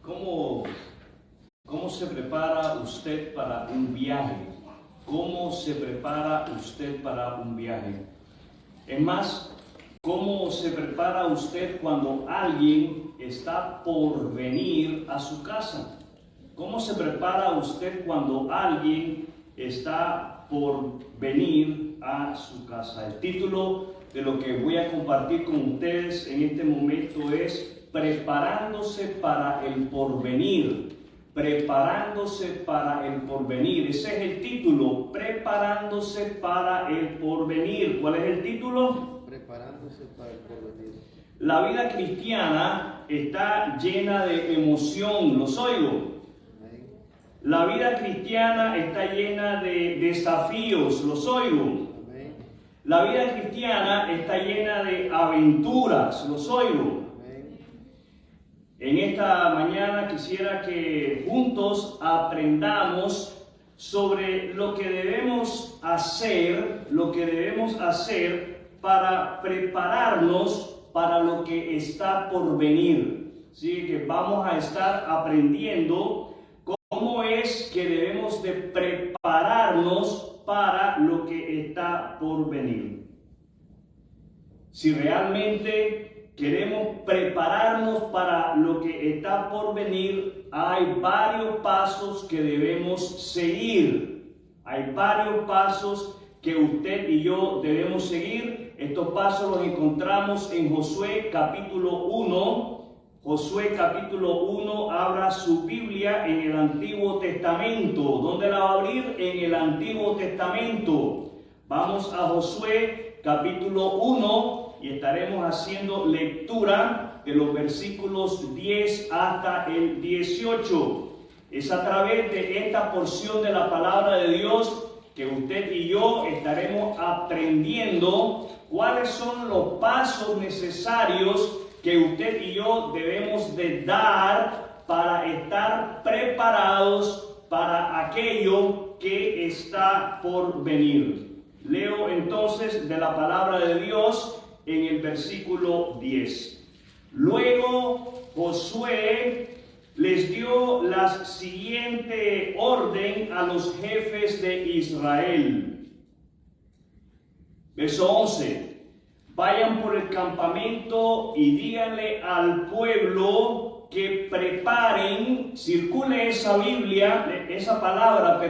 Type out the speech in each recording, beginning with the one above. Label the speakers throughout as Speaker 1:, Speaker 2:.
Speaker 1: ¿Cómo, cómo se prepara usted para un viaje? ¿Cómo se prepara usted para un viaje? Es más, ¿cómo se prepara usted cuando alguien está por venir a su casa? ¿Cómo se prepara usted cuando alguien está por venir a su casa? El título de lo que voy a compartir con ustedes en este momento es Preparándose para el porvenir. Preparándose para el porvenir. Ese es el título, Preparándose para el porvenir. ¿Cuál es el título?
Speaker 2: Preparándose para el porvenir.
Speaker 1: La vida cristiana está llena de emoción, ¿los oigo? La vida cristiana está llena de desafíos, los oigo.
Speaker 2: Amén.
Speaker 1: La vida cristiana está llena de aventuras, los oigo.
Speaker 2: Amén.
Speaker 1: En esta mañana quisiera que juntos aprendamos sobre lo que debemos hacer para prepararnos para lo que está por venir. Así que vamos a estar aprendiendo cómo es que debemos de prepararnos para lo que está por venir. Si realmente queremos prepararnos para lo que está por venir, hay varios pasos que debemos seguir. Hay varios pasos que usted y yo debemos seguir. Estos pasos los encontramos en Josué capítulo 1. Josué capítulo 1, abra su Biblia en el Antiguo Testamento. ¿Dónde la va a abrir? En el Antiguo Testamento. Vamos a Josué capítulo 1 y estaremos haciendo lectura de los versículos 10 hasta el 18. Es a través de esta porción de la palabra de Dios que usted y yo estaremos aprendiendo cuáles son los pasos necesarios que usted y yo debemos de dar para estar preparados para aquello que está por venir. Leo entonces de la palabra de Dios en el versículo 10. Luego Josué les dio la siguiente orden a los jefes de Israel. Verso 11. Vayan por el campamento y díganle al pueblo que preparen, circule esa palabra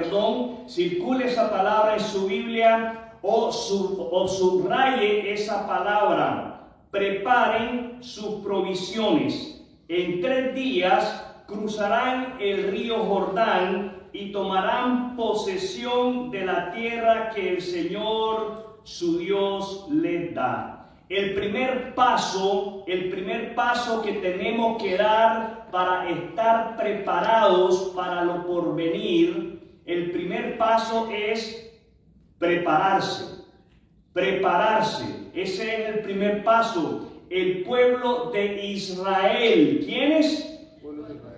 Speaker 1: en su Biblia o subraye esa palabra. Preparen sus provisiones. En 3 días cruzarán el río Jordán y tomarán posesión de la tierra que el Señor su Dios les da. El primer paso que tenemos que dar para estar preparados para lo porvenir, el primer paso es prepararse. Prepararse. Ese es el primer paso. El pueblo de Israel. ¿Quiénes?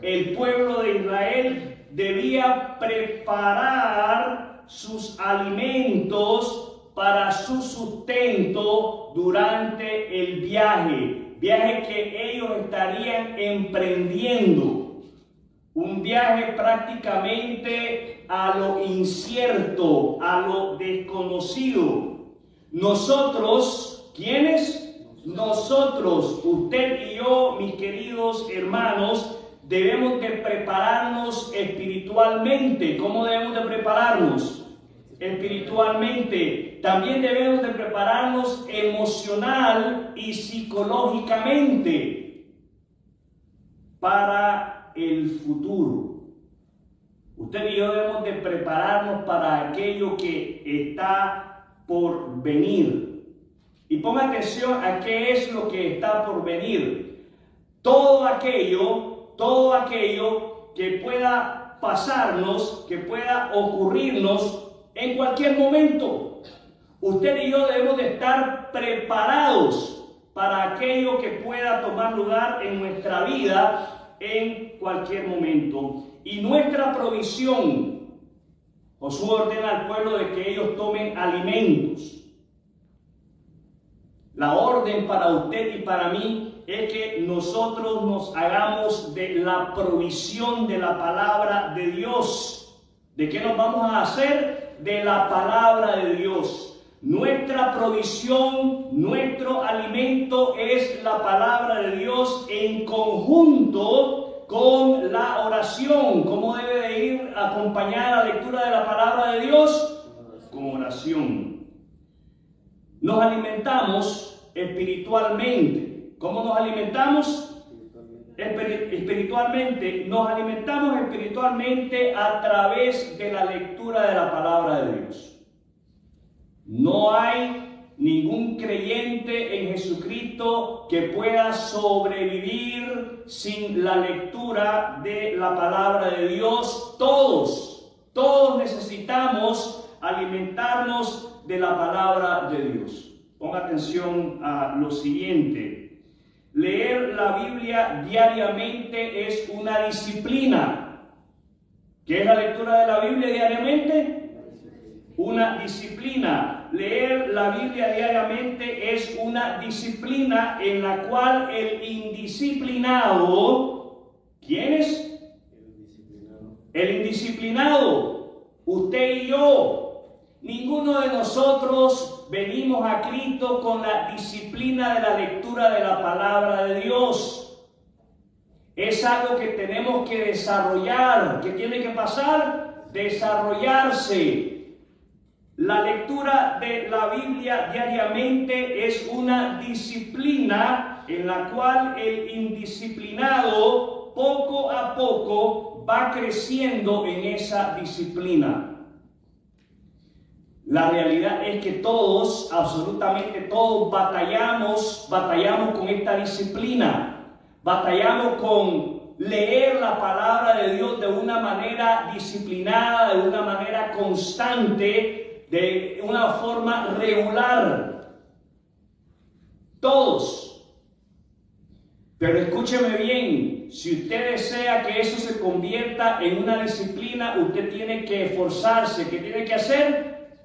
Speaker 1: El pueblo de Israel debía preparar sus alimentos para su sustento durante el viaje que ellos estarían emprendiendo, un viaje prácticamente a lo incierto, a lo desconocido. Nosotros, ¿quiénes? Nosotros, usted y yo, mis queridos hermanos, debemos de prepararnos espiritualmente. ¿Cómo debemos de prepararnos? Espiritualmente. También debemos de prepararnos emocional y psicológicamente para el futuro. Usted y yo debemos de prepararnos para aquello que está por venir. Y ponga atención a qué es lo que está por venir. Todo aquello que pueda pasarnos, que pueda ocurrirnos en cualquier momento. Usted y yo debemos de estar preparados para aquello que pueda tomar lugar en nuestra vida en cualquier momento. Y nuestra provisión, Josué ordena al pueblo de que ellos tomen alimentos. La orden para usted y para mí es que nosotros nos hagamos de la provisión de la palabra de Dios. ¿De qué nos vamos a hacer? De la palabra de Dios. Nuestra provisión, nuestro alimento es la palabra de Dios en conjunto con la oración. ¿Cómo debe de ir acompañada la lectura de la palabra de Dios? Con oración. Nos alimentamos espiritualmente. ¿Cómo nos alimentamos? Espiritualmente. Nos alimentamos espiritualmente a través de la lectura de la palabra de Dios. No hay ningún creyente en Jesucristo que pueda sobrevivir sin la lectura de la palabra de Dios. Todos necesitamos alimentarnos de la palabra de Dios. Ponga atención a lo siguiente. Leer la Biblia diariamente es una disciplina. ¿Qué es la lectura de la Biblia diariamente? Una disciplina. Leer la Biblia diariamente es una disciplina en la cual el indisciplinado, ¿quién es? El indisciplinado, usted y yo. Ninguno de nosotros venimos a Cristo con la disciplina de la lectura de la palabra de Dios. Es algo que tenemos que desarrollar. ¿Qué tiene que pasar? Desarrollarse. La lectura de la Biblia diariamente es una disciplina en la cual el indisciplinado poco a poco va creciendo en esa disciplina. La realidad es que todos, absolutamente todos, batallamos con esta disciplina. Batallamos con leer la palabra de Dios de una manera disciplinada, de una manera constante, de una forma regular. Todos. Pero escúcheme bien, si usted desea que eso se convierta en una disciplina, usted tiene que esforzarse. ¿Qué tiene que hacer?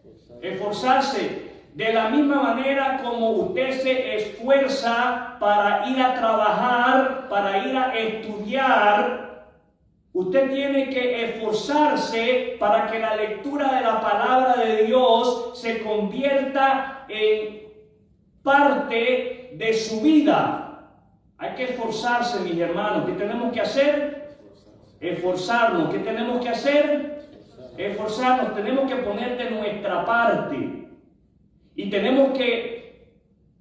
Speaker 1: Esforzarse. De la misma manera como usted se esfuerza para ir a trabajar, para ir a estudiar, usted tiene que esforzarse para que la lectura de la palabra de Dios se convierta en parte de su vida. Hay que esforzarse, mis hermanos. ¿Qué tenemos que hacer? Esforzarnos. ¿Qué tenemos que hacer? Esforzarnos. Tenemos que poner de nuestra parte. Y tenemos que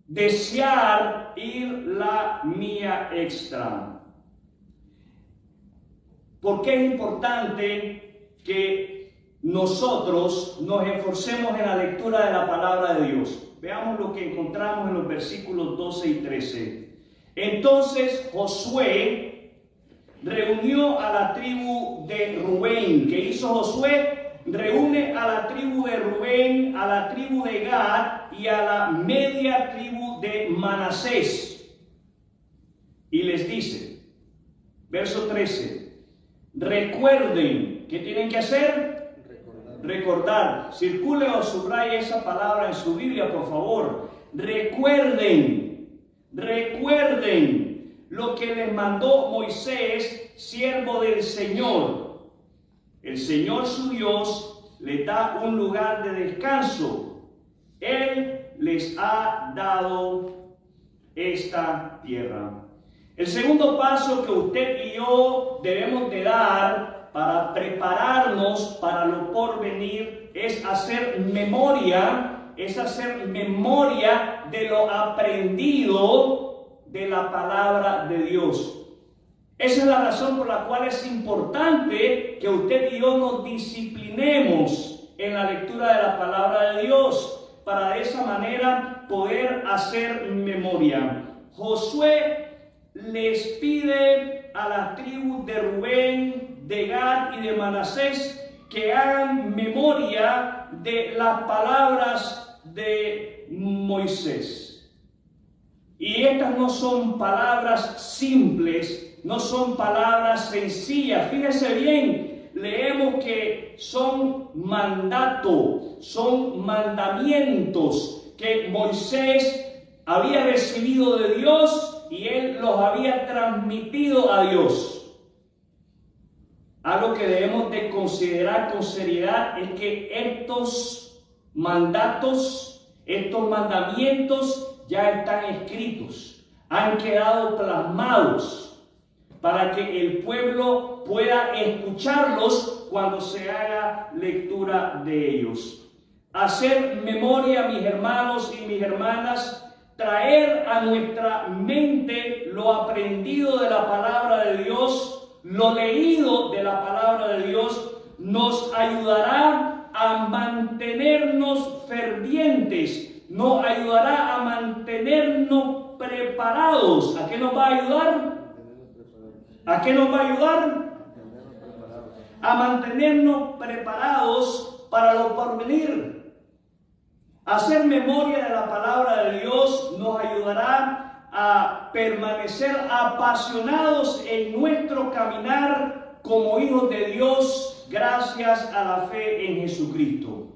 Speaker 1: desear ir la mía extra. ¿Por qué es importante que nosotros nos esforcemos en la lectura de la palabra de Dios? Veamos lo que encontramos en los versículos 12 y 13. Entonces Josué reunió a la tribu de Rubén. ¿Qué hizo Josué? Reúne a la tribu de Rubén, a la tribu de Gad y a la media tribu de Manasés. Y les dice, verso 13, recuerden, ¿qué tienen que hacer? Recordar. Circule o subraye esa palabra en su Biblia, por favor. Recuerden lo que les mandó Moisés, siervo del Señor. El Señor su Dios les da un lugar de descanso. Él les ha dado esta tierra. El segundo paso que usted y yo debemos de dar para prepararnos para lo porvenir es hacer memoria de lo aprendido de la palabra de Dios. Esa es la razón por la cual es importante que usted y yo nos disciplinemos en la lectura de la palabra de Dios, para de esa manera poder hacer memoria. Josué les pide a las tribus de Rubén, de Gad y de Manasés que hagan memoria de las palabras de Moisés. Y estas no son palabras simples, no son palabras sencillas. Fíjese bien, leemos que son mandatos, son mandamientos que Moisés había recibido de Dios Dios y él los había transmitido a Dios. Algo que debemos de considerar con seriedad es que estos mandatos, estos mandamientos ya están escritos, han quedado plasmados para que el pueblo pueda escucharlos cuando se haga lectura de ellos. Hacer memoria, mis hermanos y mis hermanas, traer a nuestra mente lo aprendido de la palabra de Dios, lo leído de la palabra de Dios, nos ayudará a mantenernos fervientes, nos ayudará a mantenernos preparados. ¿A qué nos va a ayudar? ¿A qué nos va a ayudar? A mantenernos preparados para lo porvenir. Hacer memoria de la palabra de Dios nos ayudará a permanecer apasionados en nuestro caminar como hijos de Dios gracias a la fe en Jesucristo.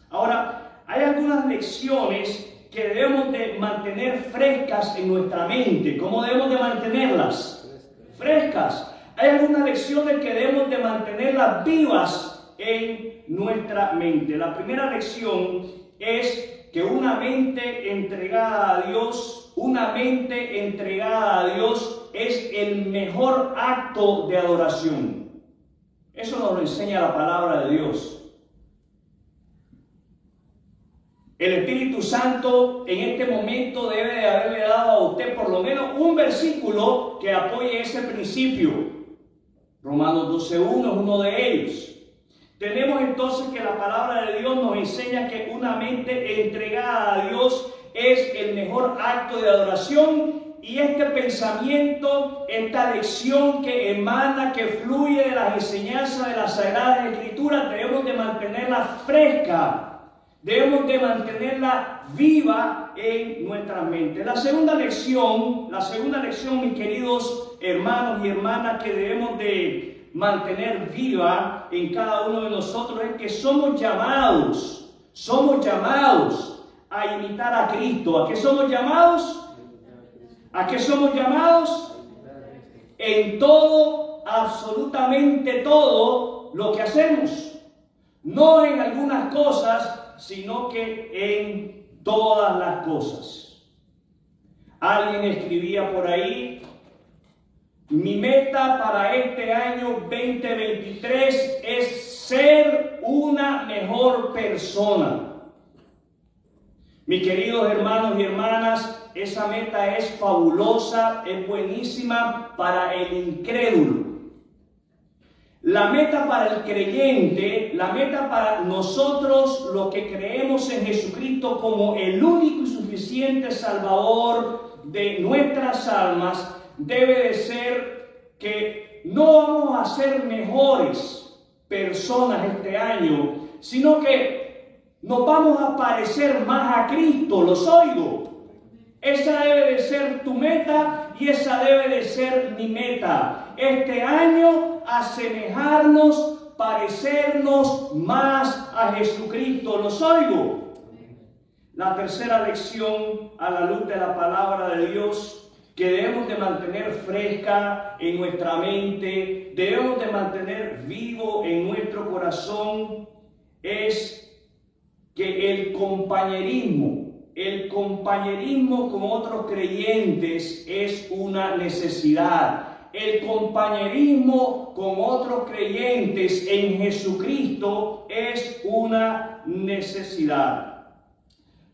Speaker 1: Ahora, hay algunas lecciones que debemos de mantener frescas en nuestra mente. ¿Cómo debemos de mantenerlas? Frescas. Hay algunas lecciones que debemos de mantenerlas vivas en nuestra mente. La primera lección es que una mente entregada a Dios, es el mejor acto de adoración. Eso nos lo enseña la palabra de Dios. El Espíritu Santo en este momento debe de haberle dado a usted por lo menos un versículo que apoye ese principio. Romanos 12:1 es uno de ellos. Tenemos entonces que la palabra de Dios nos enseña que una mente entregada a Dios es el mejor acto de adoración, y este pensamiento, esta lección que emana, que fluye de las enseñanzas de las Sagradas Escrituras, debemos de mantenerla fresca, debemos de mantenerla viva en nuestra mente. La segunda lección, mis queridos hermanos y hermanas, que debemos de mantener viva en cada uno de nosotros es que somos llamados a imitar a Cristo. ¿A qué somos llamados? ¿A qué somos llamados? En todo, absolutamente todo lo que hacemos. No en algunas cosas, sino que en todas las cosas. Alguien escribía por ahí: mi meta para este año 2023 es ser una mejor persona. Mis queridos hermanos y hermanas, esa meta es fabulosa, es buenísima para el incrédulo. La meta para el creyente, la meta para nosotros, los que creemos en Jesucristo como el único y suficiente Salvador de nuestras almas, debe de ser que no vamos a ser mejores personas este año, sino que nos vamos a parecer más a Cristo. Los oigo. Esa debe de ser tu meta y esa debe de ser mi meta. Este año asemejarnos, parecernos más a Jesucristo. Los oigo. La tercera lección a la luz de la palabra de Dios que debemos de mantener fresca en nuestra mente, debemos de mantener vivo en nuestro corazón, es que el compañerismo con otros creyentes es una necesidad. El compañerismo con otros creyentes en Jesucristo es una necesidad.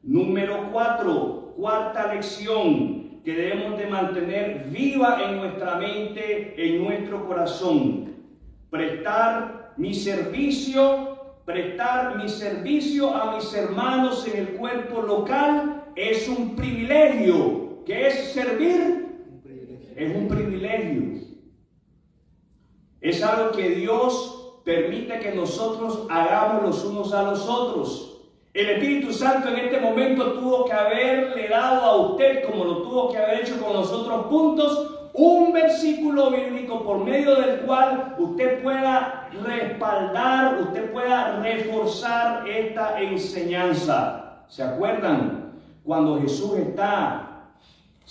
Speaker 1: Número 4, cuarta lección que debemos de mantener viva en nuestra mente, en nuestro corazón. Prestar mi servicio a mis hermanos en el cuerpo local es un privilegio. ¿Qué es servir? Es un privilegio. Es algo que Dios permite que nosotros hagamos los unos a los otros. El Espíritu Santo en este momento tuvo que haberle dado a usted, como lo tuvo que haber hecho con los otros puntos, un versículo bíblico por medio del cual usted pueda respaldar, usted pueda reforzar esta enseñanza. ¿Se acuerdan? Cuando Jesús está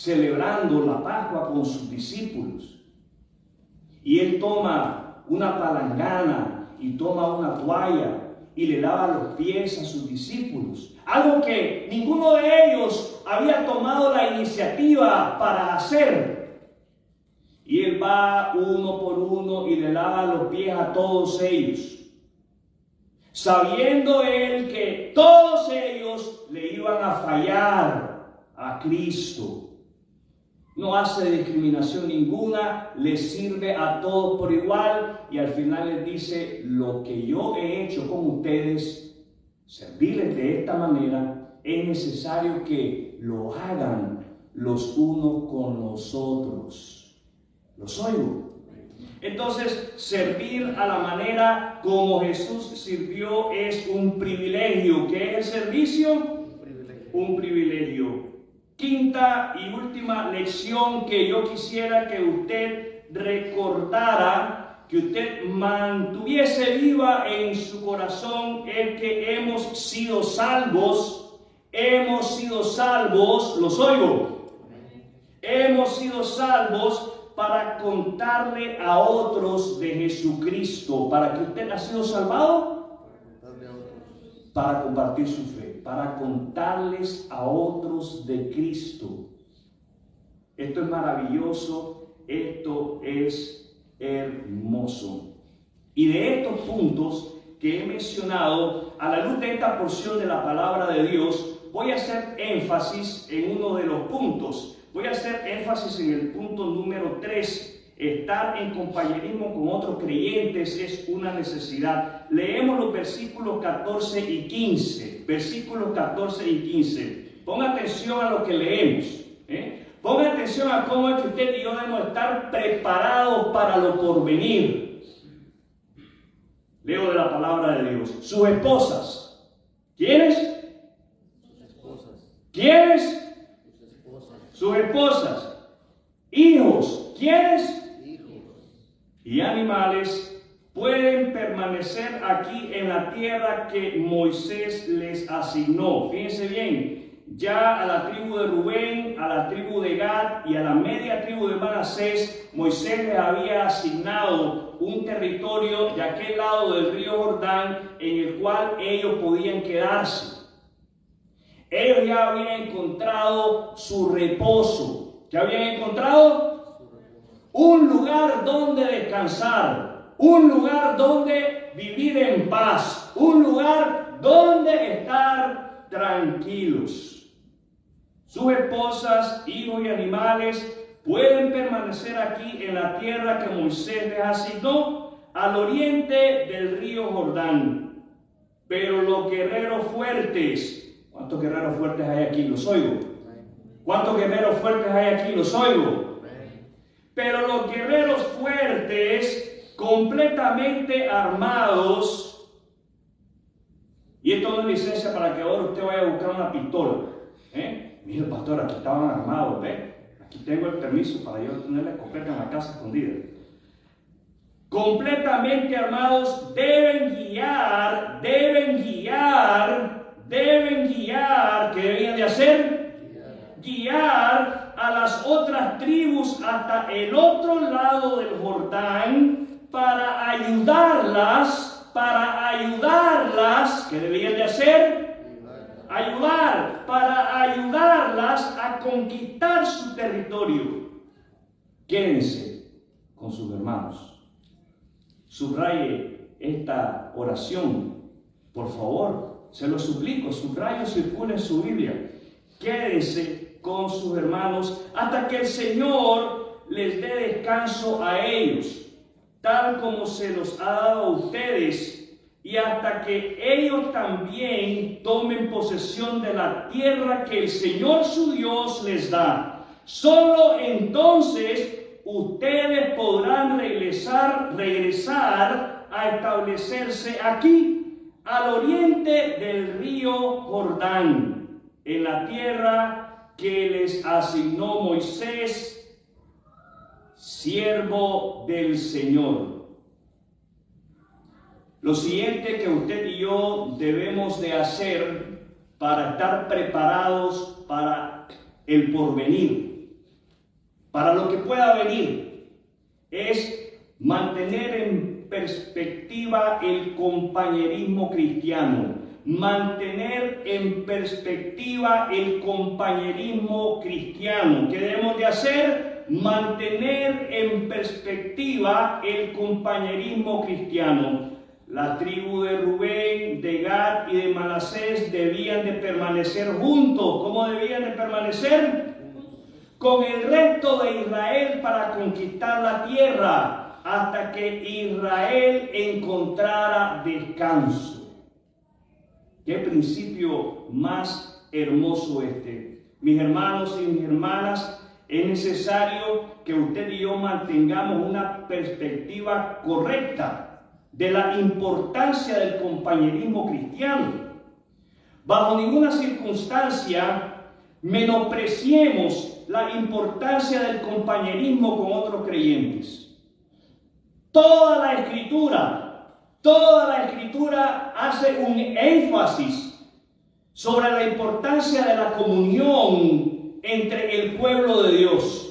Speaker 1: celebrando la Pascua con sus discípulos. Y él toma una palangana y toma una toalla y le lava los pies a sus discípulos. Algo que ninguno de ellos había tomado la iniciativa para hacer. Y él va uno por uno y le lava los pies a todos ellos, sabiendo él que todos ellos le iban a fallar a Cristo. No hace discriminación ninguna, les sirve a todos por igual y al final les dice: lo que yo he hecho con ustedes, servirles de esta manera, es necesario que lo hagan los unos con los otros. ¿Los oigo? Entonces, servir a la manera como Jesús sirvió es un privilegio. ¿Qué es el servicio? Un privilegio. Quinta y última lección que yo quisiera que usted recordara, que usted mantuviese viva en su corazón, es que hemos sido salvos. Hemos sido salvos, los oigo. Hemos sido salvos para contarle a otros de Jesucristo. ¿Para que usted ha sido salvado? Para compartir su fe, para contarles a otros de Cristo. Esto es maravilloso, esto es hermoso. Y de estos puntos que he mencionado, a la luz de esta porción de la palabra de Dios, voy a hacer énfasis en uno de los puntos. Voy a hacer énfasis en el punto número 3. Estar en compañerismo con otros creyentes es una necesidad. Leemos los versículos 14 y 15. Versículos 14 y 15. Ponga atención a lo que leemos. Ponga atención a cómo es que usted y yo debemos estar preparados para lo porvenir. Leo de la palabra de Dios. Sus esposas. ¿Quiénes?
Speaker 2: Sus esposas.
Speaker 1: ¿Quiénes?
Speaker 2: Sus esposas.
Speaker 1: Sus esposas. Hijos. ¿Quiénes? Y animales pueden permanecer aquí en la tierra que Moisés les asignó. Fíjense bien, ya a la tribu de Rubén, a la tribu de Gad y a la media tribu de Manasés, Moisés les había asignado un territorio de aquel lado del río Jordán en el cual ellos podían quedarse. Ellos ya habían encontrado su reposo. ¿Qué habían encontrado? Un lugar donde descansar, un lugar donde vivir en paz, un lugar donde estar tranquilos. Sus esposas, hijos y animales pueden permanecer aquí en la tierra que Moisés les asignó al oriente del río Jordán. Pero los guerreros fuertes, ¿cuántos guerreros fuertes hay aquí? Los oigo. ¿Cuántos guerreros fuertes hay aquí? Los oigo. Pero los guerreros fuertes, completamente armados, y esto no es licencia para que ahora usted vaya a buscar una pistola. Mire, pastor, aquí estaban armados, ¿ve? Aquí tengo el permiso para yo tener la escopeta en la casa escondida. Completamente armados, deben guiar, ¿qué debían de hacer? Guiar a las otras tribus hasta el otro lado del Jordán para ayudarlas, ¿qué debían de hacer? Para ayudarlas a conquistar su territorio. Quédense con sus hermanos. Subraye esta oración, por favor, se lo suplico, subraye, circule en su Biblia. Quédense con sus hermanos hasta que el Señor les dé descanso a ellos, tal como se los ha dado a ustedes, y hasta que ellos también tomen posesión de la tierra que el Señor su Dios les da. Solo entonces ustedes podrán regresar a establecerse aquí, al oriente del río Jordán, en la tierra que les asignó Moisés, siervo del Señor. Lo siguiente que usted y yo debemos de hacer para estar preparados para el porvenir. para lo que pueda venir, es mantener en perspectiva el compañerismo cristiano. Mantener en perspectiva el compañerismo cristiano. ¿Qué debemos de hacer? Mantener en perspectiva el compañerismo cristiano. La tribu de Rubén, de Gad y de Manasés debían de permanecer juntos. ¿Cómo debían de permanecer? Con el resto de Israel para conquistar la tierra, hasta que Israel encontrara descanso. Qué principio más hermoso este. Mis hermanos y mis hermanas, es necesario que usted y yo mantengamos una perspectiva correcta de la importancia del compañerismo cristiano. Bajo ninguna circunstancia menospreciemos la importancia del compañerismo con otros creyentes. Toda la Escritura hace un énfasis sobre la importancia de la comunión entre el pueblo de Dios.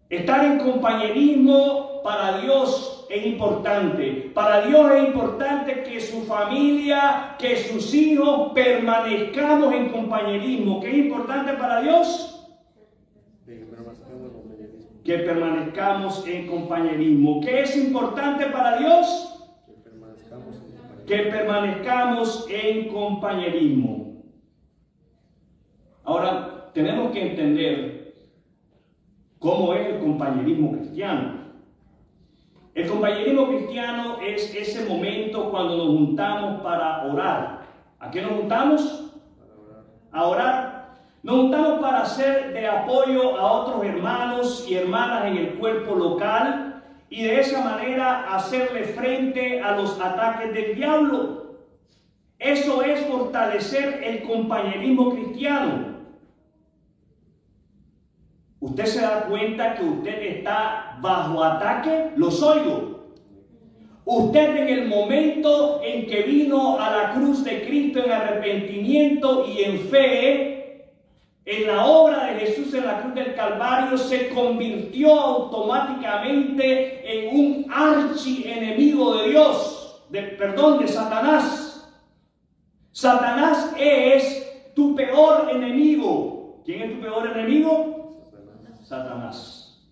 Speaker 1: Estar en compañerismo para Dios es importante. Para Dios es importante que su familia, que sus hijos permanezcamos en compañerismo. ¿Qué es importante para Dios? Que permanezcamos en compañerismo. ¿Qué es importante para Dios? Que permanezcamos en compañerismo. Ahora, tenemos que entender cómo es el compañerismo cristiano. El compañerismo cristiano es ese momento cuando nos juntamos para orar. ¿A qué nos juntamos? A orar. Nos juntamos para ser de apoyo a otros hermanos y hermanas en el cuerpo local y de esa manera hacerle frente a los ataques del diablo. Eso es fortalecer el compañerismo cristiano. ¿Usted se da cuenta que usted está bajo ataque? Los oigo. Usted en el momento en que vino a la cruz de Cristo en arrepentimiento y en fe, en la obra de Jesús en la cruz del Calvario, se convirtió automáticamente en un archienemigo de Dios, de Satanás. Satanás es tu peor enemigo. ¿Quién es tu peor enemigo? Satanás.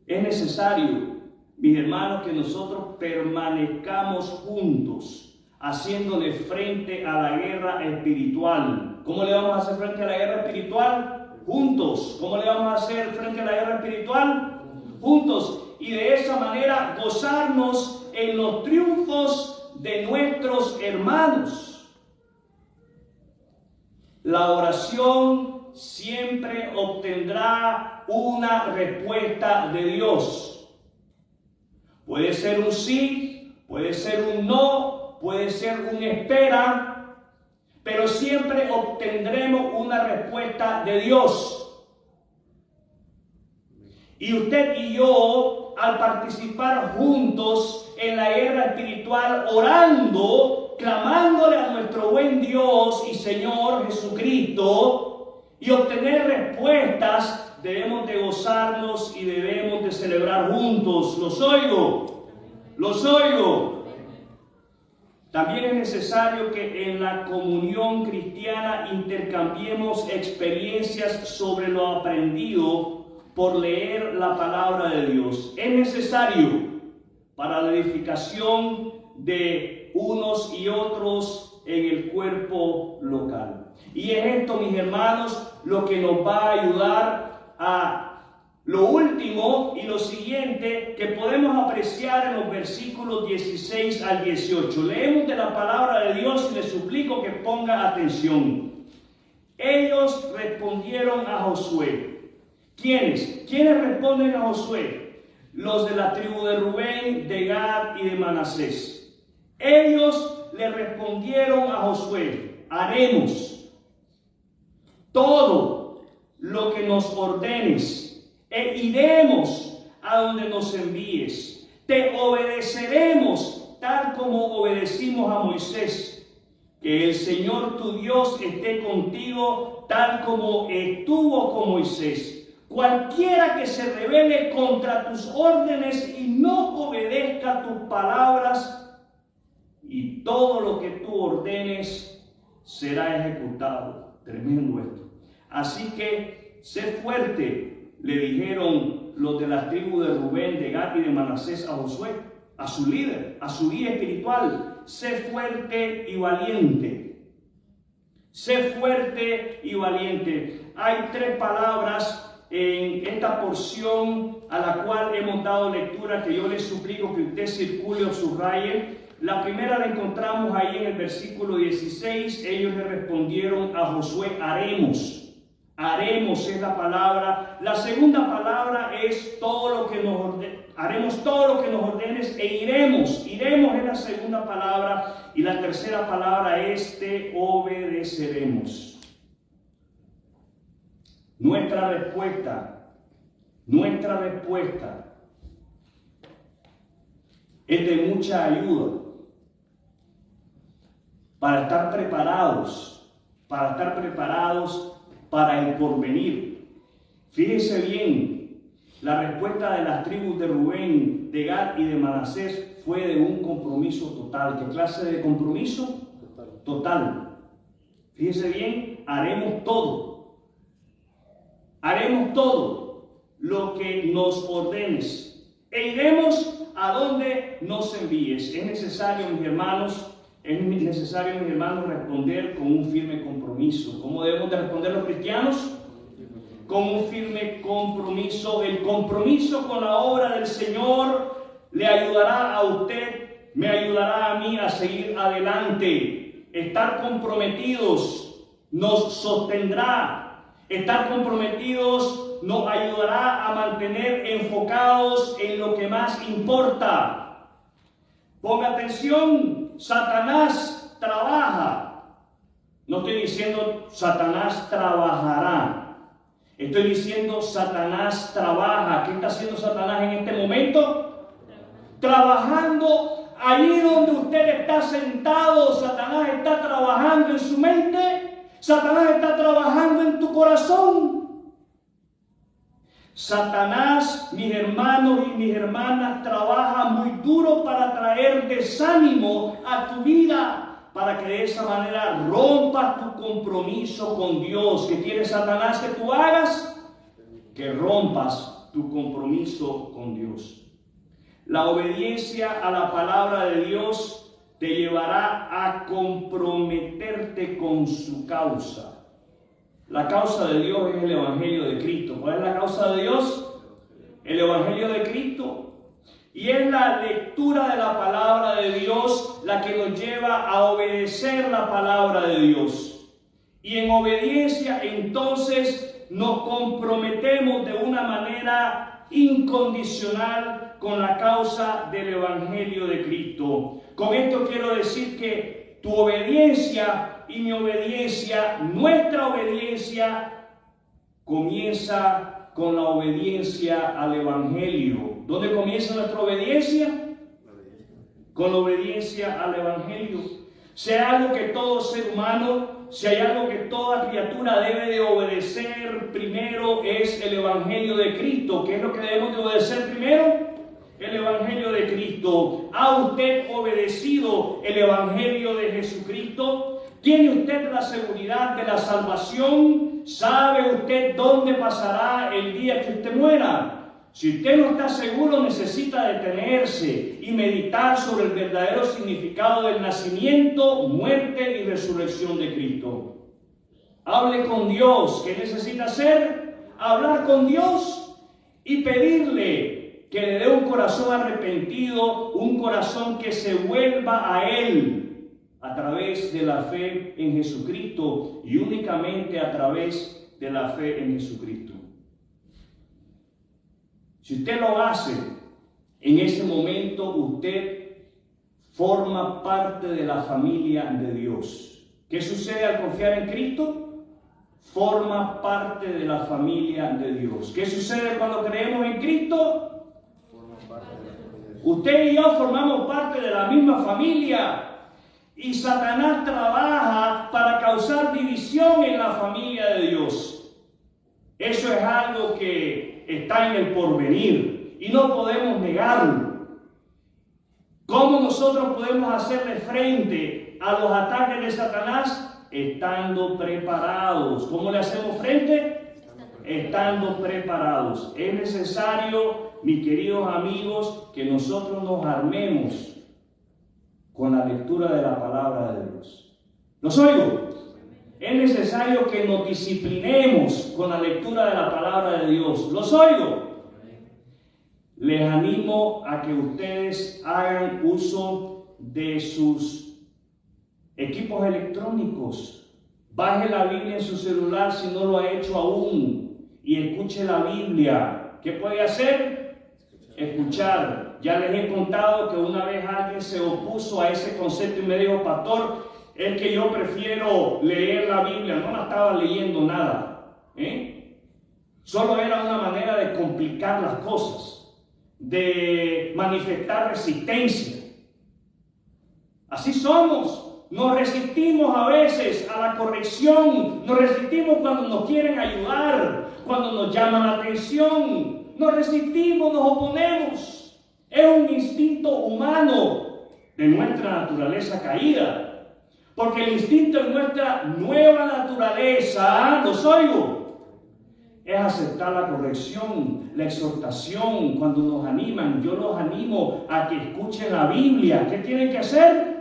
Speaker 1: Es necesario, mis hermanos, que nosotros permanezcamos juntos, haciéndole frente a la guerra espiritual. ¿Cómo le vamos a hacer frente a la guerra espiritual? Juntos. ¿Cómo le vamos a hacer frente a la guerra espiritual? Juntos. Y de esa manera gozarnos en los triunfos de nuestros hermanos. La oración siempre obtendrá una respuesta de Dios. Puede ser un sí, puede ser un no, puede ser un espera, pero siempre obtendremos una respuesta de Dios. Y usted y yo, al participar juntos en la guerra espiritual, orando, clamándole a nuestro buen Dios y Señor Jesucristo, y obtener respuestas, debemos de gozarnos y debemos de celebrar juntos. Los oigo, los oigo. También es necesario que en la comunión cristiana intercambiemos experiencias sobre lo aprendido por leer la palabra de Dios. Es necesario para la edificación de unos y otros en el cuerpo local. Y es esto, mis hermanos, lo que nos va a ayudar a lo último y lo siguiente que podemos apreciar en los versículos 16 al 18. Leemos de la palabra de Dios y le suplico que ponga atención. Ellos respondieron a Josué. ¿Quiénes? ¿Quiénes responden a Josué? Los de la tribu de Rubén, de Gad y de Manasés. Ellos le respondieron a Josué: haremos todo lo que nos ordenes e iremos a donde nos envíes. Te obedeceremos tal como obedecimos a Moisés. Que el Señor tu Dios esté contigo tal como estuvo con Moisés. Cualquiera que se rebele contra tus órdenes y no obedezca tus palabras, y todo lo que tú ordenes será ejecutado. Tremendo esto. Así que sé fuerte, le dijeron los de las tribus de Rubén, de Gad y de Manasés a Josué, a su líder, a su guía espiritual. Sé fuerte y valiente. Sé fuerte y valiente. Hay 3 palabras en esta porción a la cual hemos dado lectura que yo les suplico que usted circule o subraye. La primera la encontramos ahí en el versículo 16. Ellos le respondieron a Josué: haremos. Haremos es la palabra. La segunda palabra es todo lo que nos haremos todo lo que nos ordenes e iremos. Iremos es la segunda palabra. Y la tercera palabra es te obedeceremos. Nuestra respuesta es de mucha ayuda para estar preparados para el porvenir. Fíjese bien, la respuesta de las tribus de Rubén, de Gad y de Manasés fue de un compromiso total. ¿Qué clase de compromiso? Total. Fíjese bien, haremos todo lo que nos ordenes e iremos a donde nos envíes. Es necesario, mis hermanos, responder con un firme compromiso. ¿Cómo debemos de responder los cristianos? Con un firme compromiso. El compromiso con la obra del Señor le ayudará a usted, me ayudará a mí a seguir adelante. Estar comprometidos nos sostendrá. Estar comprometidos nos ayudará a mantener enfocados en lo que más importa. Ponga atención. Satanás trabaja. No estoy diciendo Satanás trabajará. Estoy diciendo Satanás trabaja. ¿Qué está haciendo Satanás en este momento? Trabajando allí donde usted está sentado. Satanás está trabajando en su mente. Satanás está trabajando en tu corazón. Satanás, mis hermanos y mis hermanas, trabaja muy duro para traer desánimo a tu vida, para que de esa manera rompas tu compromiso con Dios. ¿Qué quiere Satanás que tú hagas? Que rompas tu compromiso con Dios. La obediencia a la palabra de Dios te llevará a comprometerte con su causa. La causa de Dios es el Evangelio de Cristo. ¿Cuál es la causa de Dios? El Evangelio de Cristo. Y es la lectura de la palabra de Dios la que nos lleva a obedecer la palabra de Dios. Y en obediencia entonces nos comprometemos de una manera incondicional con la causa del Evangelio de Cristo. Con esto quiero decir que tu obediencia y mi obediencia, nuestra obediencia, comienza con la obediencia al Evangelio. ¿Dónde comienza nuestra obediencia? Con la obediencia al Evangelio. Si hay algo que todo ser humano, si hay algo que toda criatura debe de obedecer primero, es el Evangelio de Cristo. ¿Qué es lo que debemos de obedecer primero? El Evangelio de Cristo. ¿Ha usted obedecido el Evangelio de Jesucristo? ¿Tiene usted la seguridad de la salvación? ¿Sabe usted dónde pasará el día que usted muera? Si usted no está seguro, necesita detenerse y meditar sobre el verdadero significado del nacimiento, muerte y resurrección de Cristo. Hable con Dios. ¿Qué necesita hacer? Hablar con Dios y pedirle que le dé un corazón arrepentido, un corazón que se vuelva a Él a través de la fe en Jesucristo y únicamente a través de la fe en Jesucristo. Si usted lo hace, en ese momento usted forma parte de la familia de Dios. ¿Qué sucede al confiar en Cristo? Forma parte de la familia de Dios. ¿Qué sucede cuando creemos en Cristo? Usted y yo formamos parte de la misma familia. Y Satanás trabaja para causar división en la familia de Dios. Eso es algo que está en el porvenir y no podemos negarlo. ¿Cómo nosotros podemos hacerle frente a los ataques de Satanás? Estando preparados. ¿Cómo le hacemos frente? Estando preparados. Es necesario, mis queridos amigos, que nosotros nos armemos con la lectura de la palabra de Dios. ¿Los oigo? Es necesario que nos disciplinemos con la lectura de la palabra de Dios. ¿Los oigo? Les animo a que ustedes hagan uso de sus equipos electrónicos. Baje la Biblia en su celular si no lo ha hecho aún y escuche la Biblia. ¿Qué puede hacer? Escuchar. Ya les he contado que una vez alguien se opuso a ese concepto y me dijo, pastor, es que yo prefiero leer la Biblia. No la estaba leyendo nada. Solo era una manera de complicar las cosas, de manifestar resistencia. Así somos. Nos resistimos a veces a la corrección. Nos resistimos cuando nos quieren ayudar, cuando nos llaman la atención. Nos resistimos, nos oponemos. Es un instinto humano de nuestra naturaleza caída. Porque el instinto de nuestra nueva naturaleza, ¿los oigo? Es aceptar la corrección, la exhortación, cuando nos animan. Yo los animo a que escuchen la Biblia. ¿Qué tienen que hacer?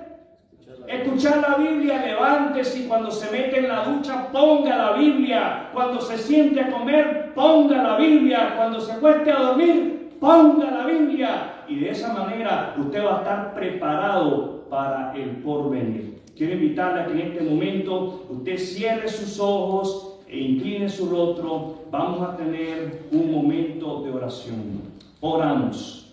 Speaker 1: Escuchar la Biblia, levántese y cuando se mete en la ducha, ponga la Biblia. Cuando se siente a comer, ponga la Biblia. Cuando se acueste a dormir, ponga la Biblia. Y de esa manera usted va a estar preparado para el porvenir. Quiero invitarle a que en este momento usted cierre sus ojos e incline su rostro. Vamos a tener un momento de oración. Oramos.